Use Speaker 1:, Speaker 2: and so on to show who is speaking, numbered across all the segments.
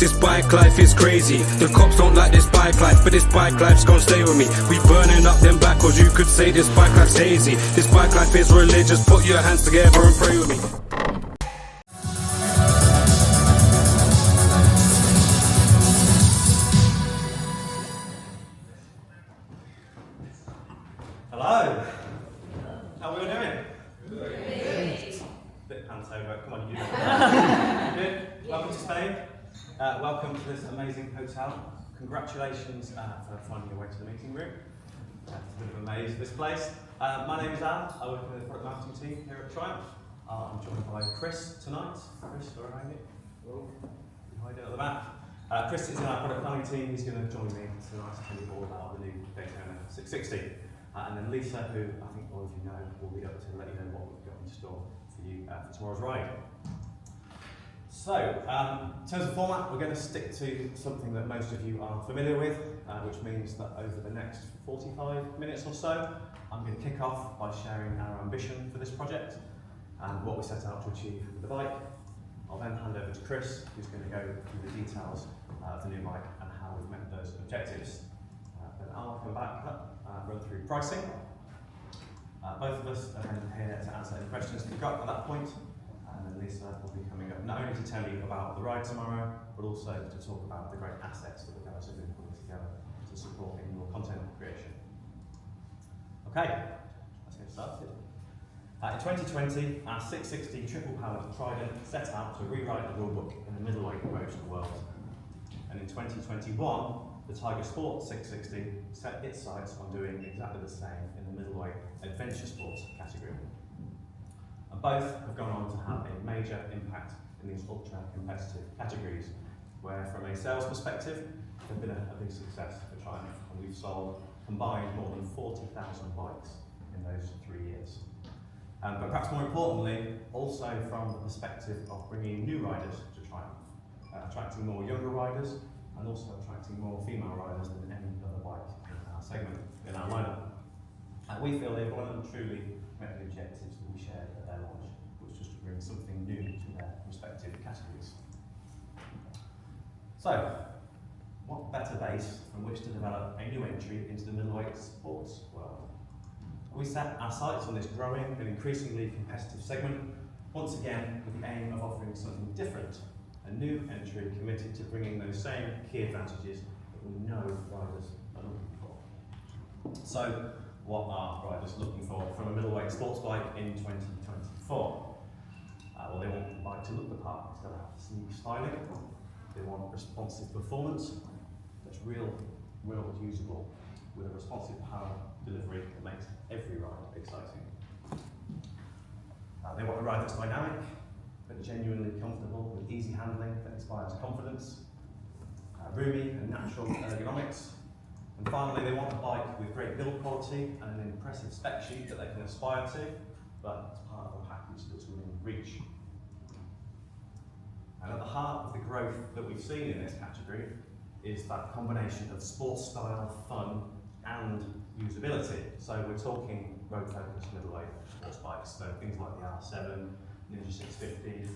Speaker 1: This bike life is crazy. The cops don't like this bike life, but this bike life's gonna stay with me. We burning up them backwards, you could say this bike life's hazy. This bike life is religious, put your hands together and pray with me.
Speaker 2: Hello. How are we all doing? Good. Bit pants over. Come on, you do it. Good. Welcome to Spain. Welcome to this amazing hotel. Congratulations for finding your way to the meeting room. It's a bit of a maze, this place. My name is Al. I work in the product marketing team here at Triumph. I'm joined by Chris tonight. Chris, where are you? Hello. Hiding at the back. Chris is in our product planning team. He's going to join me tonight to tell you all about the new Daytona 660. And then Lisa, who I think all of you know, will be up to let you know what we've got in store for you for tomorrow's ride. So, in terms of format, we're going to stick to something that most of you are familiar with, which means that over the next 45 minutes or so, I'm going to kick off by sharing our ambition for this project and what we set out to achieve with the bike. I'll then hand over to Chris, who's going to go through the details of the new bike and how we've met those objectives. Then I'll come back up. Run through pricing. Both of us are then here to answer any questions that you've got at that point. And then Lisa will be coming up not only to tell you about the ride tomorrow, but also to talk about the great assets that the guys have been putting together to support in your content creation. Okay, let's get started. In 2020, our 660 triple-powered Trident set out to rewrite the rulebook in the middleweight motor world. And in 2021, the Tiger Sport 660 set its sights on doing exactly the same in the middleweight adventure sports category. And both have gone on to have a major impact in these ultra-competitive categories, where from a sales perspective, they've been a big success for Triumph, and we've sold combined more than 40,000 bikes in those 3 years. But perhaps more importantly, also from the perspective of bringing new riders to Triumph, attracting more younger riders, and also attracting more female riders than any other bike in our segment, in our lineup. We feel they've well and truly met the objectives that we shared at their launch, which was to bring something new to their respective categories. So, what better base from which to develop a new entry into the middleweight sports world? We set our sights on this growing and increasingly competitive segment, once again with the aim of offering something different. A new entry committed to bringing those same key advantages that we know riders are looking for. So, what are riders looking for from a middleweight sports bike in 2024? Well, they want the bike to look the part. It's got to have sleek styling. They want responsive performance that's real usable, with a responsive power delivery that makes every ride exciting. They want a ride that's dynamic, but genuinely comfortable, with easy handling that inspires confidence, roomy and natural ergonomics, and finally they want a bike with great build quality and an impressive spec sheet that they can aspire to, but it's part of a package that's within reach. And at the heart of the growth that we've seen in this category is that combination of sports style, fun, and usability. So we're talking road-focused middleweight sports bikes, so things like the R7, Ninja 650,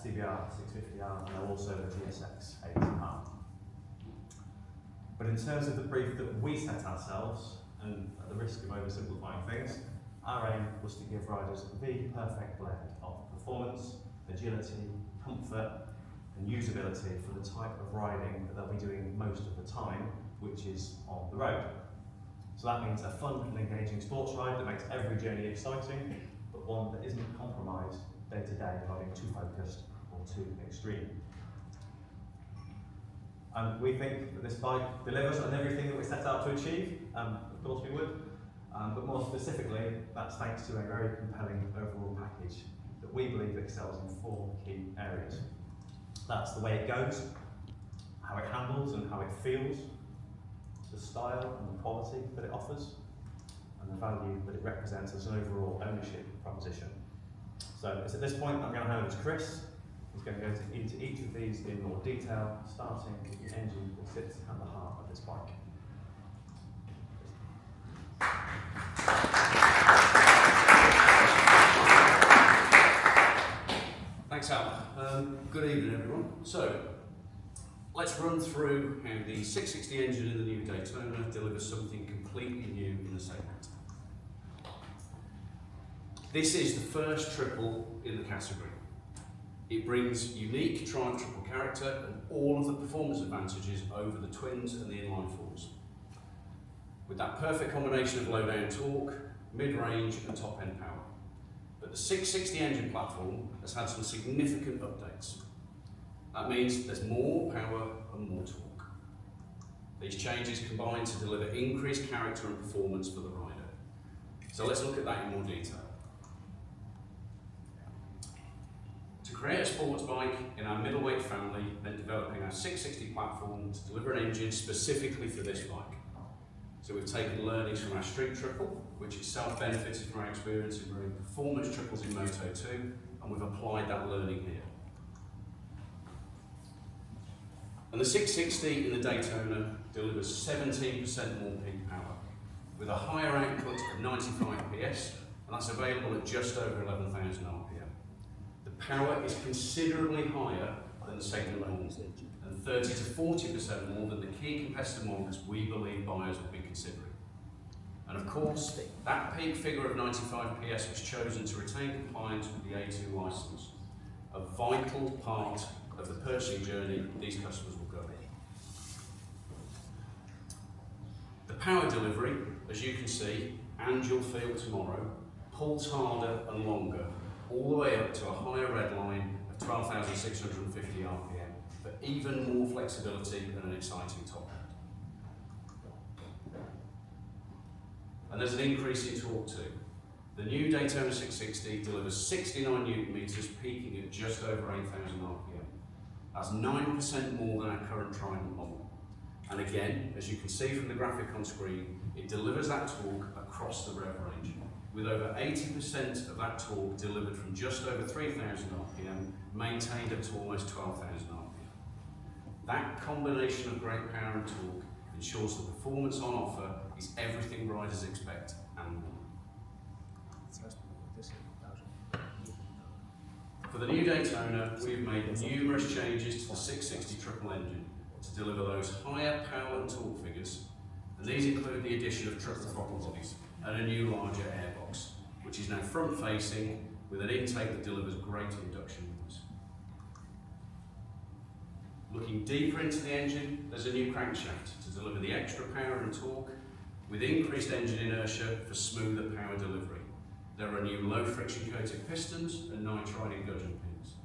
Speaker 2: CBR 650R, and also the TSX 8R. But in terms of the brief that we set ourselves, and at the risk of oversimplifying things, our aim was to give riders the perfect blend of performance, agility, comfort, and usability for the type of riding that they'll be doing most of the time, which is on the road. So that means a fun and engaging sports ride that makes every journey exciting, but one that isn't compromised day to day by being too focused or too extreme. And we think that this bike delivers on everything that we set out to achieve. Of course we would, but more specifically, that's thanks to a very compelling overall package that we believe excels in 4 key areas. That's the way it goes, how it handles and how it feels, the style and the quality that it offers, and the value that it represents as an overall ownership proposition. So it's at this point I'm going to hand over to Chris. He's going to go into each of these in more detail, starting with the engine that sits at the heart of this bike.
Speaker 3: Thanks, Al. Good evening, everyone. So, Let's run through how the 660 engine in the new Daytona delivers something completely new in the segment. This is the first triple in the category. It brings unique Triumph triple character and all of the performance advantages over the twins and the inline fours. With that perfect combination of low-down torque, mid-range and top-end power. But the 660 engine platform has had some significant updates. That means there's more power and more torque. These changes combine to deliver increased character and performance for the rider. So let's look at that in more detail. To create a sports bike in our middleweight family meant developing our 660 platform to deliver an engine specifically for this bike. So we've taken learnings from our street triple, which itself benefited from our experience in running performance triples in Moto 2, and we've applied that learning here. And the 660 in the Daytona delivers 17% more peak power, with a higher output of 95 PS, and that's available at just over 11,000 RPM. The power is considerably higher than the segment norm, and 30 to 40% more than the key competitor models we believe buyers will be considering. And of course, that peak figure of 95 PS was chosen to retain compliance with the A2 license, a vital part of the purchasing journey these customers will go on. The power delivery, as you can see, and you'll feel tomorrow, pulls harder and longer, all the way up to a higher red line of 12,650 RPM for even more flexibility and an exciting top end. And there's an increase in torque too. The new Daytona 660 delivers 69 Newton meters, peaking at just over 8,000 RPM. That's 9% more than our current Trident model. And again, as you can see from the graphic on screen, it delivers that torque across the rev range, with over 80% of that torque delivered from just over 3,000 RPM, maintained up to almost 12,000 RPM. That combination of great power and torque ensures the performance on offer is everything riders expect and more. For the new Daytona, we've made numerous changes to the 660 triple engine to deliver those higher power and torque figures, and these include the addition of triple throttle bodies and a new larger airbox, which is now front-facing with an intake that delivers great induction noise. Looking deeper into the engine, there's a new crankshaft to deliver the extra power and torque with increased engine inertia for smoother power delivery. There are new low-friction coated pistons and nitride gudgeon pins.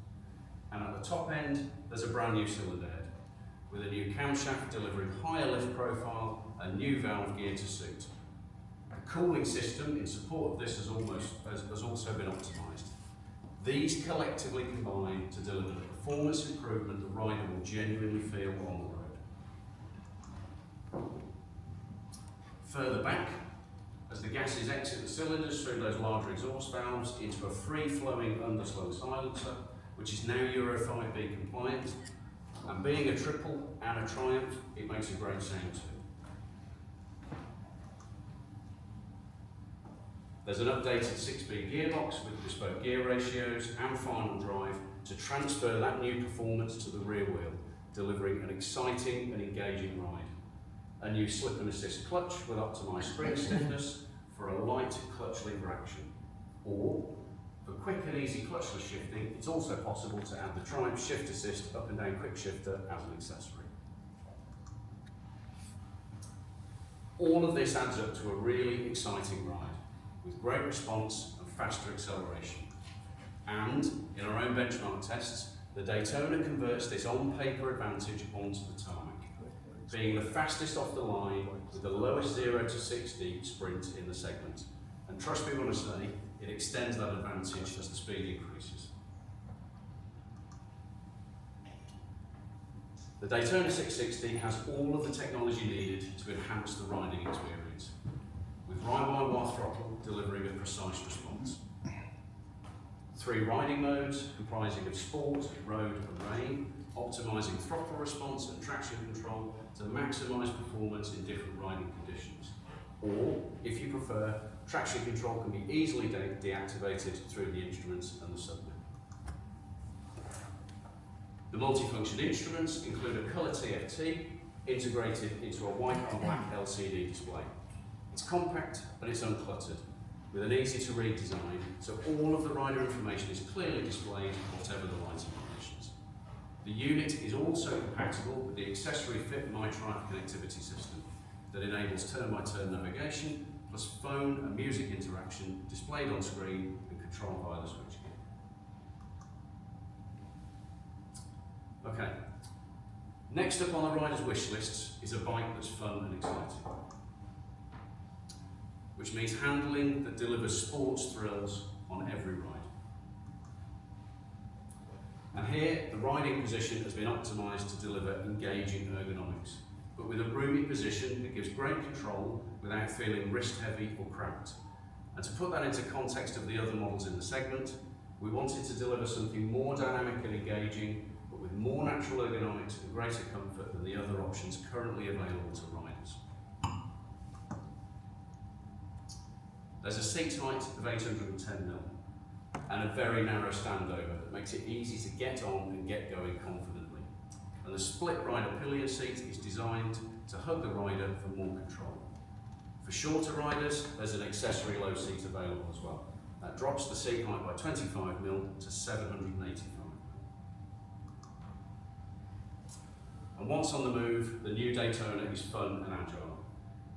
Speaker 3: And at the top end, there's a brand new cylinder head with a new camshaft delivering higher lift profile and new valve gear to suit. The cooling system in support of this has also been optimised. These collectively combine to deliver the performance improvement the rider will genuinely feel on the road. Further back, as the gases exit the cylinders through those larger exhaust valves into a free-flowing underslung silencer, which is now Euro 5B compliant, and being a triple and a Triumph, it makes a great sound too. There's an updated 6-speed gearbox with bespoke gear ratios and final drive to transfer that new performance to the rear wheel, delivering an exciting and engaging ride. A new slip and assist clutch with optimised spring stiffness for a light clutch lever action. Or, for quick and easy clutchless shifting, it's also possible to add the Triumph Shift Assist up and down quick shifter as an accessory. All of this adds up to a really exciting ride, with great response and faster acceleration. And, in our own benchmark tests, the Daytona converts this on-paper advantage onto the tarmac, being the fastest off the line with the lowest 0 to 60 sprint in the segment. And trust me when I say, it extends that advantage as the speed increases. The Daytona 660 has all of the technology needed to enhance the riding experience, with ride-by-wire throttle delivering a precise response. 3 riding modes comprising of sport, road and rain, optimising throttle response and traction control to maximise performance in different riding conditions. Or, if you prefer, traction control can be easily deactivated through the instruments and the submit. The multifunction instruments include a colour TFT integrated into a white and black LCD display. It's compact and it's uncluttered, with an easy to read design, so all of the rider information is clearly displayed whatever the lighting conditions. The unit is also compatible with the accessory Fit MyTribe connectivity system that enables turn-by-turn navigation, plus phone and music interaction displayed on screen and controlled via the switchgear. Okay, next up on the rider's wish list is a bike that's fun and exciting, which means handling that delivers sports thrills on every ride. And here, the riding position has been optimised to deliver engaging ergonomics, but with a roomy position that gives great control without feeling wrist heavy or cramped. And to put that into context of the other models in the segment, we wanted to deliver something more dynamic and engaging, but with more natural ergonomics and greater comfort than the other options currently available to riders. There's a seat height of 810mm and a very narrow standover that makes it easy to get on and get going confidently. And the split rider pillion seat is designed to hug the rider for more control. For shorter riders, there's an accessory low seat available as well. That drops the seat height by 25mm to 785mm. And once on the move, the new Daytona is fun and agile.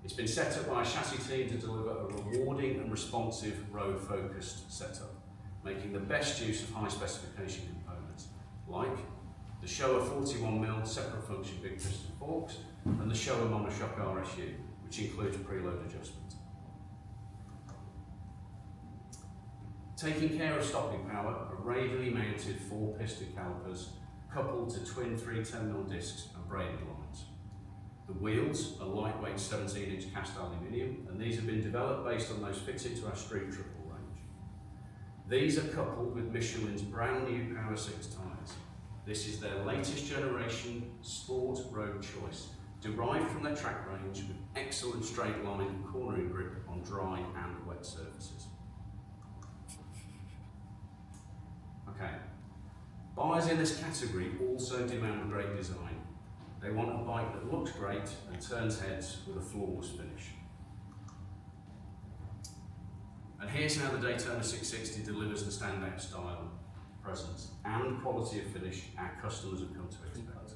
Speaker 3: It's been set up by a chassis team to deliver a rewarding and responsive road-focused setup, making the best use of high-specification components, like the Showa 41mm separate function big piston forks and the Showa monoshock RSU, which includes preload adjustment. Taking care of stopping power are radially mounted 4-piston calipers coupled to twin 310mm discs and braided lines. The wheels are lightweight 17-inch cast aluminium, and these have been developed based on those fitted to our Street Triple range. These are coupled with Michelin's brand new Power 6 tyres. This is their latest generation sport road choice, derived from their track range with excellent straight line and cornering grip on dry and wet surfaces. Okay, buyers in this category also demand great design. They want a bike that looks great and turns heads with a flawless finish. And here's how the Daytona 660 delivers the standout style, presence and quality of finish our customers have come to expect.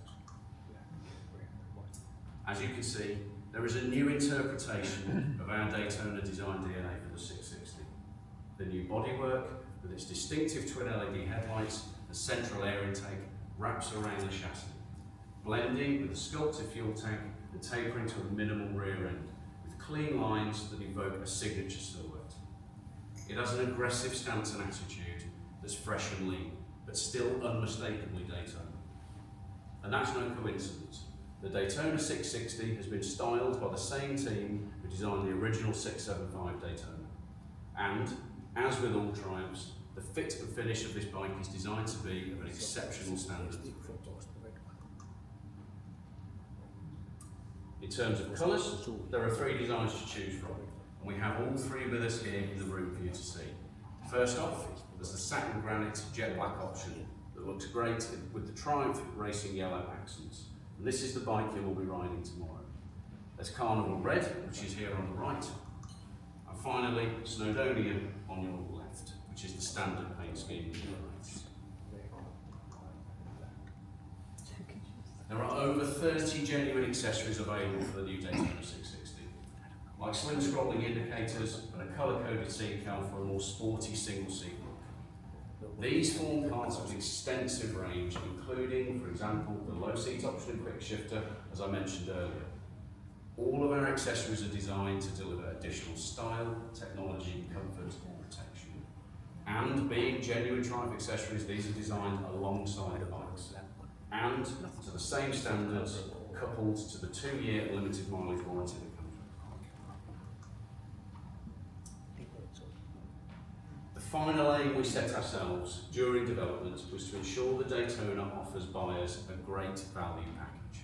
Speaker 3: As you can see, there is a new interpretation of our Daytona design DNA for the 660. The new bodywork, with its distinctive twin LED headlights and central air intake, wraps around the chassis, blending with a sculpted fuel tank and tapering to a minimal rear end, with clean lines that evoke a signature silhouette. It has an aggressive stance and attitude that's fresh and lean, but still unmistakably Daytona. And that's no coincidence. The Daytona 660 has been styled by the same team who designed the original 675 Daytona. And, as with all Triumphs, the fit and finish of this bike is designed to be of an exceptional standard. In terms of colours, there are 3 designs to choose from, and we have all 3 with us here in the room for you to see. First off, there's the satin granite jet black option that looks great with the Triumph racing yellow accents. And this is the bike you will be riding tomorrow. There's Carnival Red, which is here on the right, and finally Snowdonia on your left, which is the standard paint scheme. There are over 30 genuine accessories available for the new Daytona 660, like slim scrolling indicators and a colour-coded seat cowl for a more sporty single seat look. These form part of an extensive range, including, for example, the low seat option and quick shifter, as I mentioned earlier. All of our accessories are designed to deliver additional style, technology, comfort and protection. And being genuine Triumph accessories, these are designed alongside the bikes, and to the same standards, coupled to the 2-year limited mileage warranty that comes with the bike. The final aim we set ourselves during development was to ensure the Daytona offers buyers a great value package.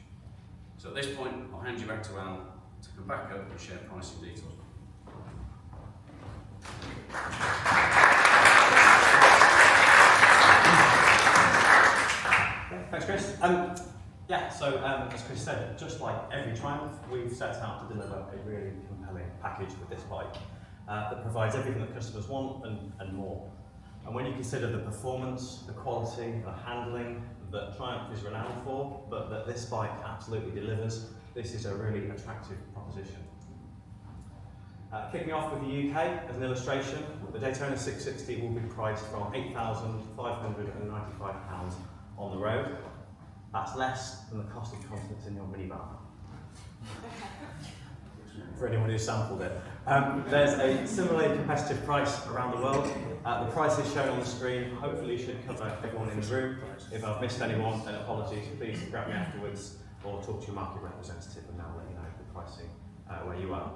Speaker 3: So at this point, I'll hand you back to Al to come back up and share pricing details.
Speaker 2: Thanks, Chris. Yeah, so as Chris said, just like every Triumph, we've set out to deliver a really compelling package with this bike that provides everything that customers want and more. And when you consider the performance, the quality, the handling that Triumph is renowned for, but that this bike absolutely delivers, this is a really attractive proposition. Kicking off with the UK, as an illustration, the Daytona 660 will be priced from £8,595 on the road. That's less than the cost of contents in your minivan. For anyone who's sampled it. There's a similarly competitive price around the world. The price is shown on the screen. Hopefully should cover everyone in the room. If I've missed anyone, then apologies. Please grab me afterwards or talk to your market representative and they'll let you know the pricing where you are.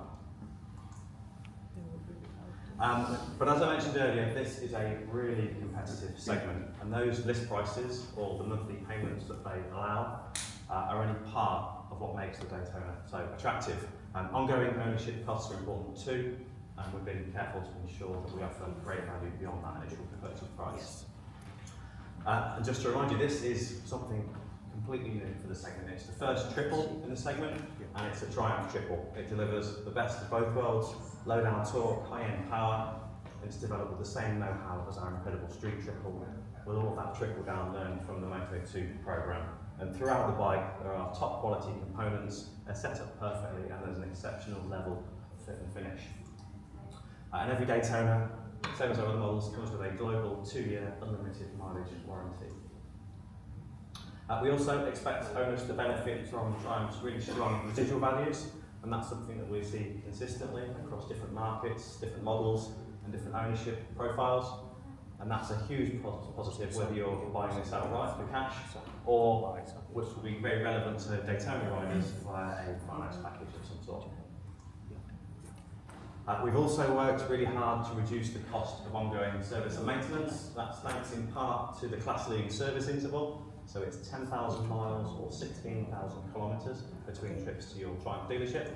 Speaker 2: But as I mentioned earlier, this is a really competitive segment, and those list prices, or the monthly payments that they allow, are only part of what makes the Daytona so attractive. Ongoing ownership costs are important too, and we've been careful to ensure that we offer great value beyond that initial purchase price. And just to remind you, this is something completely new for the segment. It's the first triple in the segment, and it's a Triumph triple. It delivers the best of both worlds, low-down torque, high-end power, and it's developed with the same know-how as our incredible street triple, with all of that trickle-down learned from the Moto2 program. And throughout the bike, there are top-quality components, they're set up perfectly, and there's an exceptional level of fit and finish. And every Daytona, same as our other models, comes with a global 2-year unlimited mileage warranty. We also expect owners to benefit from Triumph's really strong residual values, and that's something that we see consistently across different markets, different models, and different ownership profiles. And that's a huge positive whether you're buying this outright for cash, or which will be very relevant to Daytona riders via a finance package of some sort. We've also worked really hard to reduce the cost of ongoing service and maintenance. That's thanks in part to the class-leading service interval. So it's 10,000 miles or 16,000 kilometres between trips to your Triumph dealership.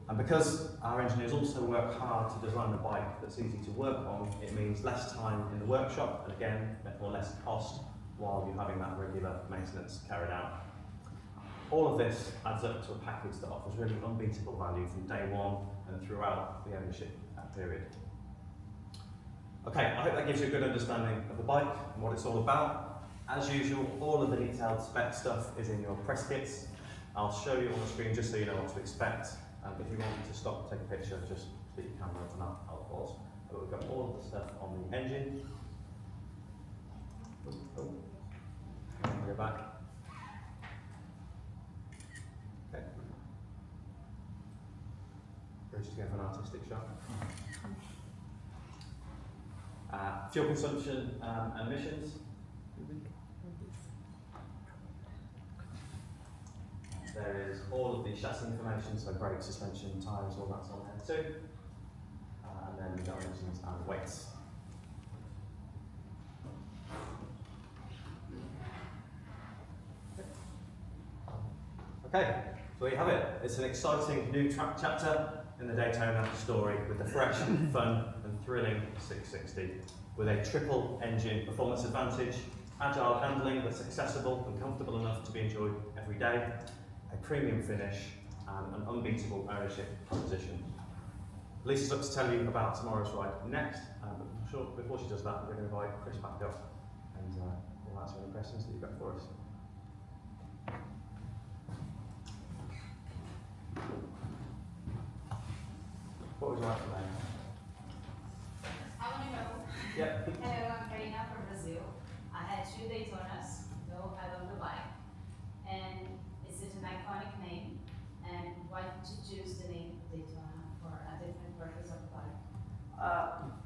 Speaker 2: And because our engineers also work hard to design a bike that's easy to work on, it means less time in the workshop, and again, therefore less cost while you're having that regular maintenance carried out. All of this adds up to a package that offers really unbeatable value from day one and throughout the ownership period. Okay, I hope that gives you a good understanding of the bike and what it's all about. As usual, all of the detailed spec stuff is in your press kits. I'll show you on the screen just so you know what to expect. If you want me to stop and take a picture, just stick your camera up and I'll pause. But we've got all of the stuff on the engine. Go back. Okay. Just to go for an artistic shot. Fuel consumption and emissions. There is all of the chassis information, so brake, suspension, tyres, all that's on there too. And then the dimensions and weights. Okay, so there you have it. It's an exciting new chapter in the Daytona story with the fresh, fun and thrilling 660 with a triple engine performance advantage, agile handling that's accessible and comfortable enough to be enjoyed every day, a premium finish and an unbeatable ownership proposition. Lisa's up to tell you about tomorrow's ride next, but before she does that, we're going to invite Chris back up and we'll answer any questions that you've got for us. What would you like to know?
Speaker 4: I want to know.
Speaker 2: Yep.
Speaker 4: Hello, I'm Karina from Brazil. I had 2 Daytonas, so I love the bike. And is it an iconic name? And why did you choose the name Daytona for a different purpose of the bike?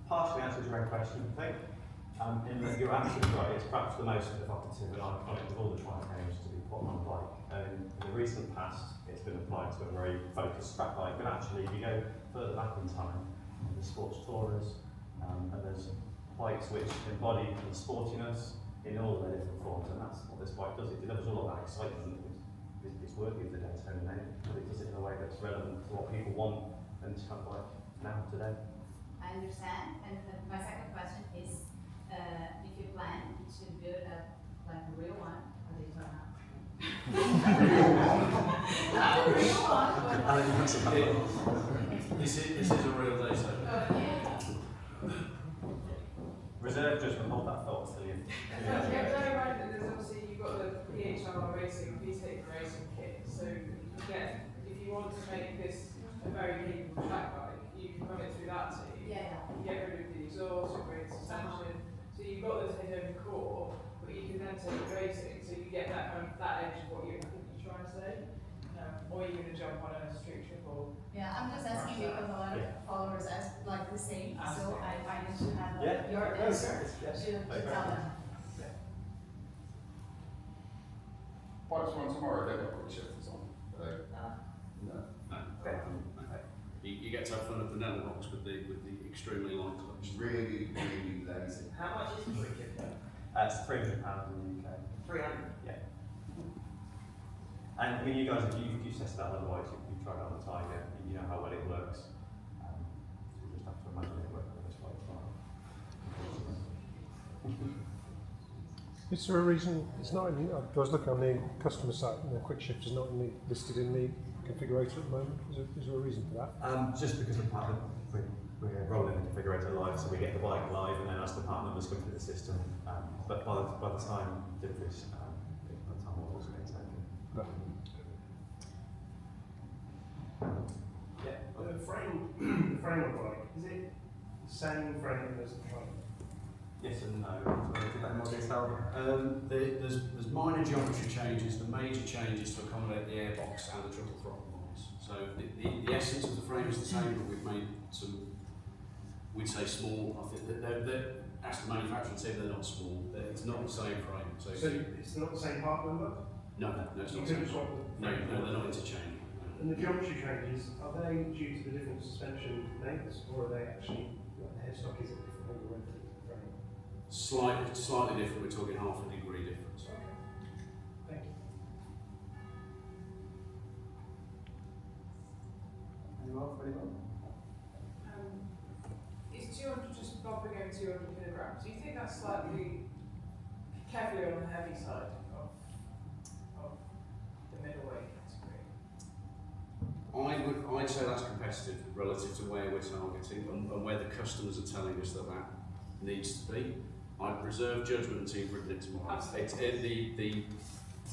Speaker 2: Partially answers your own question, I think. In that you're absolutely right, it's perhaps the most evocative and iconic of all the Triumph names to be put on a bike. In the recent past, it's been applied to a very focused track bike, but actually, if you go further back in time, there's sports tourers, and there's bikes which embody the sportiness in all their different forms, and that's what this bike does. It delivers all of that excitement. It's worthy of the Daytona name, but it does it in a way that's relevant to what people want and track bike now, today.
Speaker 4: I understand. And my second question is, if you plan to build a like a real one, or Daytona? Not a real one.
Speaker 3: This is a real Daytona.
Speaker 2: Reserve judgment, hold that thought till you.
Speaker 5: Yeah, bear in mind that there's obviously, you've got the PHR racing, VTEC racing kit, so you can get, if you want to make this a very capable track bike, you can run it through that team.
Speaker 4: Yeah.
Speaker 5: You get rid of the exhaust, upgrade suspension, so you've got the Daytona core, but you can then take it racing, so you get that kind of, that edge of what you're trying to say. Or you're going to jump on a street triple.
Speaker 4: Yeah, I'm just asking because a lot of followers ask like the same, so I need to have your
Speaker 2: no,
Speaker 4: answer
Speaker 2: yes,
Speaker 4: to tell them.
Speaker 6: Bikes run tomorrow, they've got quick shifters on. No.
Speaker 3: You get to have fun at the Nether Rocks with the extremely light clutch.
Speaker 6: Really, really lazy.
Speaker 7: How much is a quick shifter?
Speaker 2: It's £300 in the UK.
Speaker 7: 300.
Speaker 2: Yeah. And I mean, you guys, you've tested that otherwise, you've tried it on the Tiger, you know how well it works. So you just have to imagine it working on this bike as well.
Speaker 8: Is there a reason it's not in the, I was looking on the customer site and the quick shift is not in the, listed in the configurator at the moment? Is there a reason for that?
Speaker 2: Just because the partner, we're rolling the configurator live, so we get the bike live, and then as the part numbers come through the system. But by the time deliveries, by the time all those get taken.
Speaker 8: No.
Speaker 2: Yeah.
Speaker 9: The frame of the bike, is it the same frame as the trike?
Speaker 2: Yes and no. Do you that in more detail?
Speaker 3: There's minor geometry changes. The major changes to accommodate the airbox and the triple throttle box. So the essence of the frame is the same, but we've made some, we'd say small. I think they're ask the manufacturer say they're not small. It's not the same frame. So
Speaker 9: It's not the same part number?
Speaker 3: no, it's
Speaker 9: You
Speaker 3: not the
Speaker 9: couldn't
Speaker 3: same.
Speaker 9: swap
Speaker 3: No,
Speaker 9: the
Speaker 3: they're not interchangeable.
Speaker 9: And the geometry changes, are they due to the different suspension lengths, or are they actually, like the headstock is a different holder length of the frame?
Speaker 3: Slightly different. We're talking half a degree difference.
Speaker 9: Thank you.
Speaker 2: Anyone?
Speaker 5: Is 200 just bumping over 200 kilograms? Do you think that's slightly carefully on the heavy side of the middleweight category?
Speaker 3: I'd say that's competitive relative to where we're targeting and where the customers are telling us that needs to be. I'd reserve judgment until you've ridden it tomorrow.
Speaker 5: Absolutely.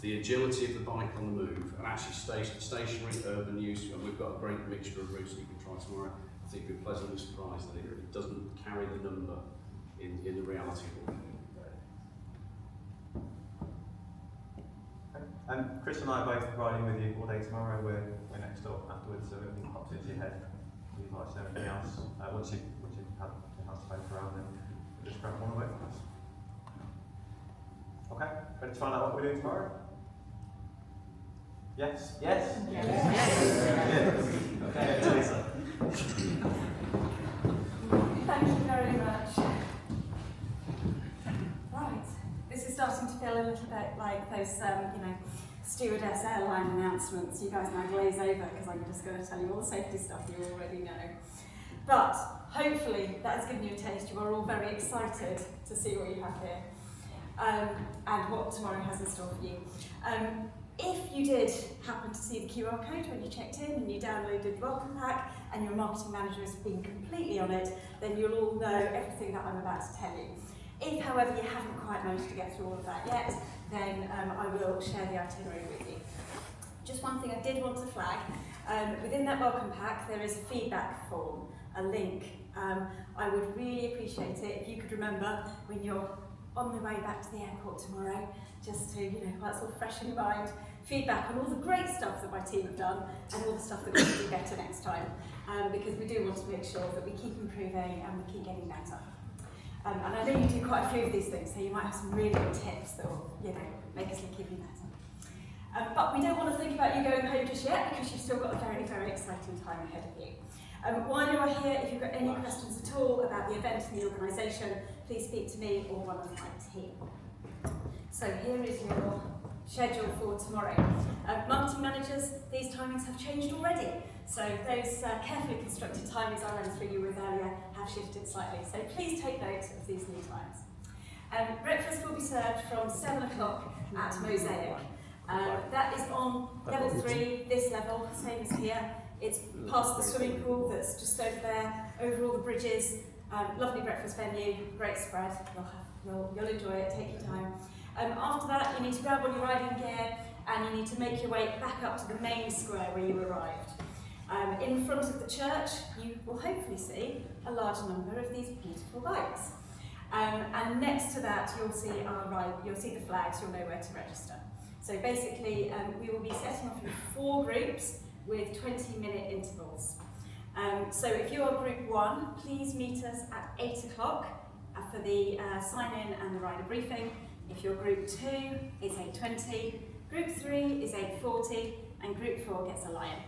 Speaker 3: The agility of the bike on the move and actually stationary, urban use, and we've got a great mixture of routes that you can try tomorrow. I think you'll be pleasantly surprised that it doesn't carry the number in the reality of what we do.
Speaker 2: Chris and I are both riding with you all day tomorrow. We're next door afterwards, so everything pops into your head. You like everything else. Once you've had the house to pay for around, then just grab one away from us. Okay, ready to find out what we're doing tomorrow? Yes? Yes? Yes. Okay, Teresa.
Speaker 10: Thank you very much. Right, this is starting to feel a little bit like those, stewardess airline announcements. You guys now glaze over because I'm just going to tell you all the safety stuff you already know. But hopefully that has given you a taste. You are all very excited to see what you have here and what tomorrow has in store for you. If you did happen to see the QR code when you checked in and you downloaded the welcome pack and your marketing manager has been completely on it, then you'll all know everything that I'm about to tell you. If, however, you haven't quite managed to get through all of that yet, then I will share the itinerary with you. Just one thing I did want to flag, within that welcome pack there is a feedback form, a link. I would really appreciate it if you could remember when you're on the way back to the airport tomorrow, just to, while it's all fresh in your mind, feedback on all the great stuff that my team have done and all the stuff that we can do better next time. Because we do want to make sure that we keep improving and we keep getting better. And I know you do quite a few of these things, so you might have some really good tips that will, make us look even better. But we don't want to think about you going home just yet, because you've still got a very, very exciting time ahead of you. While you are here, if you've got any questions at all about the event and the organisation, please speak to me or one of my team. So here is your schedule for tomorrow. Marketing managers, these timings have changed already. So those carefully constructed timings I ran through you with earlier have shifted slightly. So please take note of these new times. Breakfast will be served from 7 o'clock at Mosaic. That is on level 3, this level, same as here. It's past the swimming pool that's just over there, over all the bridges. Lovely breakfast venue, great spread. You'll enjoy it, take your time. After that, you need to grab all your riding gear and you need to make your way back up to the main square where you arrived. In front of the church, you will hopefully see a large number of these beautiful bikes. And next to that, you'll see the flags, you'll know where to register. So basically, we will be setting off in 4 groups with 20-minute intervals. So if you are group 1, please meet us at 8 o'clock for the sign-in and the rider briefing. If you're group 2, it's 8:20, group 3 is 8:40, and group 4 gets a lion.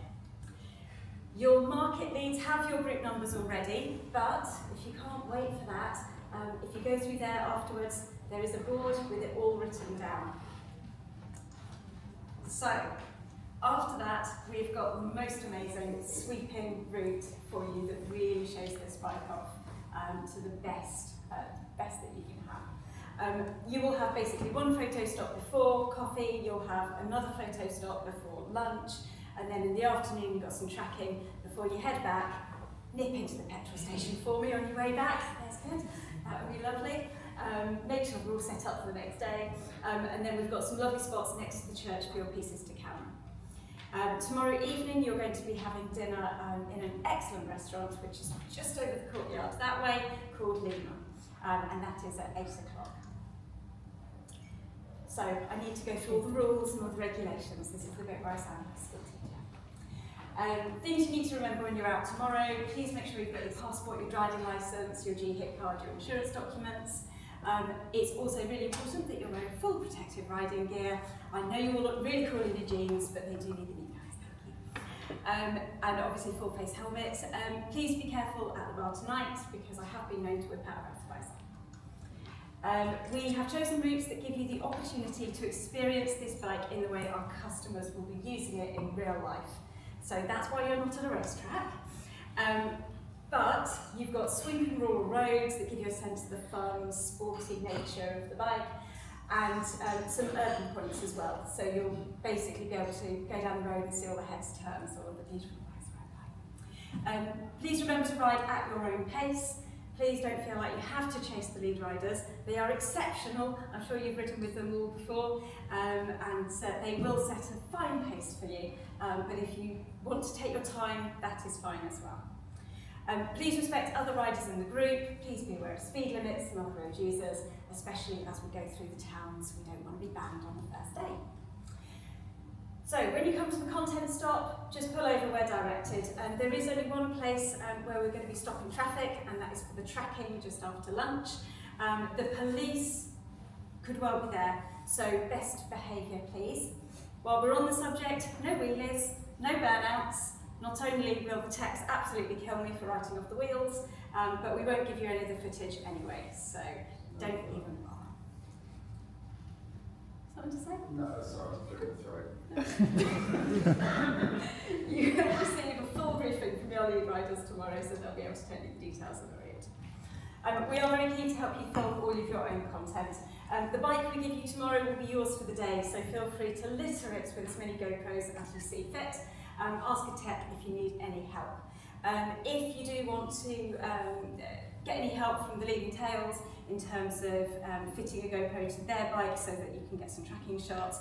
Speaker 10: Your market leads have your group numbers already, but if you can't wait for that, if you go through there afterwards, there is a board with it all written down. So, after that, we've got the most amazing sweeping route for you that really shows this bike off to the best that you can have. You will have basically one photo stop before coffee, you'll have another photo stop before lunch, and then in the afternoon you've got some tracking before you head back. Nip into the petrol station for me on your way back, that's good, that would be lovely. Make sure we're all set up for the next day, and then we've got some lovely spots next to the church for your pieces to carry. Tomorrow evening you're going to be having dinner in an excellent restaurant which is just over the courtyard that way, called Lima, and that is at 8 o'clock. So I need to go through all the rules and all the regulations. This is the bit where I sound like a school teacher. Things you need to remember when you're out tomorrow: please make sure you've got your passport, your driving licence, your GHIT card, your insurance documents. It's also really important that you're wearing full protective riding gear. I know you all look really cool in your jeans, but they do need the knee guys, thank you. And obviously full face helmet. Please be careful at the bar tonight, because I have been known to whip out a bicycle. We have chosen routes that give you the opportunity to experience this bike in the way our customers will be using it in real life. So that's why you're not at a racetrack. But you've got sweeping rural roads that give you a sense of the fun, sporty nature of the bike, and some urban points as well. So you'll basically be able to go down the road and see all the heads turns, all of the beautiful bikes ride by. Please remember to ride at your own pace. Please don't feel like you have to chase the lead riders. They are exceptional. I'm sure you've ridden with them all before, and they will set a fine pace for you. But if you want to take your time, that is fine as well. Please respect other riders in the group. Please be aware of speed limits and other road users, especially as we go through the towns. We don't want to be banned on the first day. So when you come to the content stop, just pull over where directed. There is only one place where we're going to be stopping traffic, and that is for the tracking just after lunch. The police could well be there, so best behaviour please. While we're on the subject, no wheelies, no burnouts. Not only will the techs absolutely kill me for writing off the wheels, but we won't give you any of the footage anyway, so don't even bother. Something to say?
Speaker 6: No, sorry, I was looking through it.
Speaker 10: You will receive a full briefing from your lead riders tomorrow, so they'll be able to tell you the details of the route. We are very keen to help you film all of your own content. The bike we give you tomorrow will be yours for the day, so feel free to litter it with as many GoPros as you see fit. Ask a tech if you need any help. If you do want to get any help from the leading tails in terms of fitting a GoPro to their bike so that you can get some tracking shots,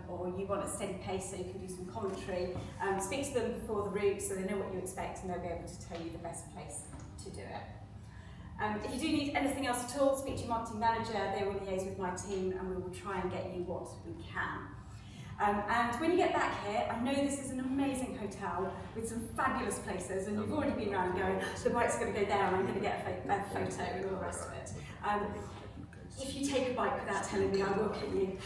Speaker 10: or you want a steady pace so you can do some commentary, speak to them before the route so they know what you expect and they'll be able to tell you the best place to do it. If you do need anything else at all, speak to your marketing manager. They will liaise with my team and we will try and get you what we can. And when you get back here, I know this is an amazing hotel with some fabulous places, and you've already been around going, the bike's going to go there and I'm going to get a photo and all the rest of it. If you take a bike without telling me, I will kill you.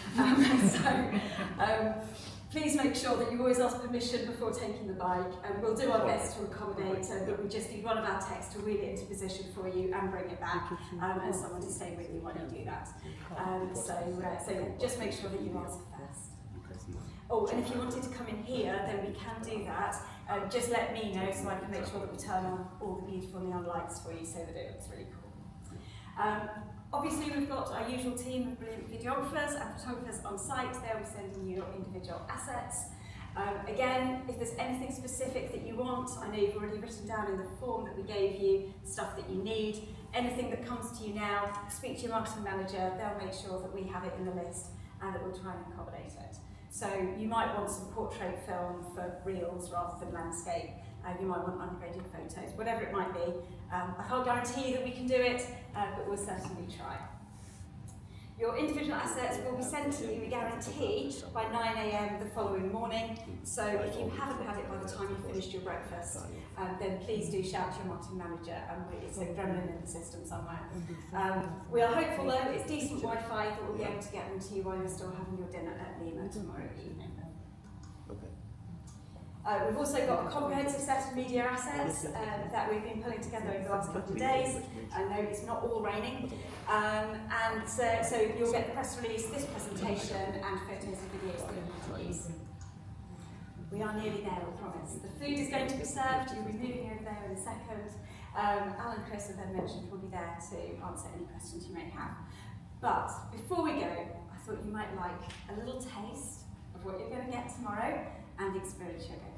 Speaker 10: Please make sure that you always ask permission before taking the bike, and we'll do our best to accommodate, but we just need one of our techs to wheel it into position for you and bring it back, and someone to stay with you while you do that. So just make sure that you ask first. Oh, and if you wanted to come in here, then we can do that. Just let me know so I can make sure that we turn on all the beautiful neon lights for you so that it looks really cool. Obviously, we've got our usual team of brilliant videographers and photographers on site. They'll be sending you your individual assets. Again, if there's anything specific that you want, I know you've already written down in the form that we gave you stuff that you need. Anything that comes to you now, speak to your marketing manager. They'll make sure that we have it in the list and that we'll try and accommodate it. So you might want some portrait film for reels rather than landscape. You might want ungraded photos, whatever it might be. I can't guarantee that we can do it, but we'll certainly try. Your individual assets will be sent to you, we guarantee, by 9 AM the following morning. So if you haven't had it by the time you've finished your breakfast, then please do shout to your marketing manager. It's a gremlin in the system somewhere. We are hopeful though, it's decent Wi-Fi that we'll be able to get them to you while you're still having your dinner at Lima tomorrow evening. We've also got a comprehensive set of media assets that we've been pulling together over the last couple of days. I know it's not all raining. So you'll get the press release, this presentation, and photos and videos that you can use. We are nearly there, I promise. The food is going to be served. You'll be moving over there in a second. Alan and Chris, as I mentioned, will be there to answer any questions you may have. But before we go, I thought you might like a little taste of what you're going to get tomorrow and the experience you're going to have.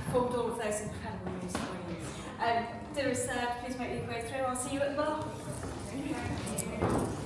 Speaker 10: Performed all of those incredible moves for you. Dinner is served, please make your way through. I'll see you at the bar. Thank you.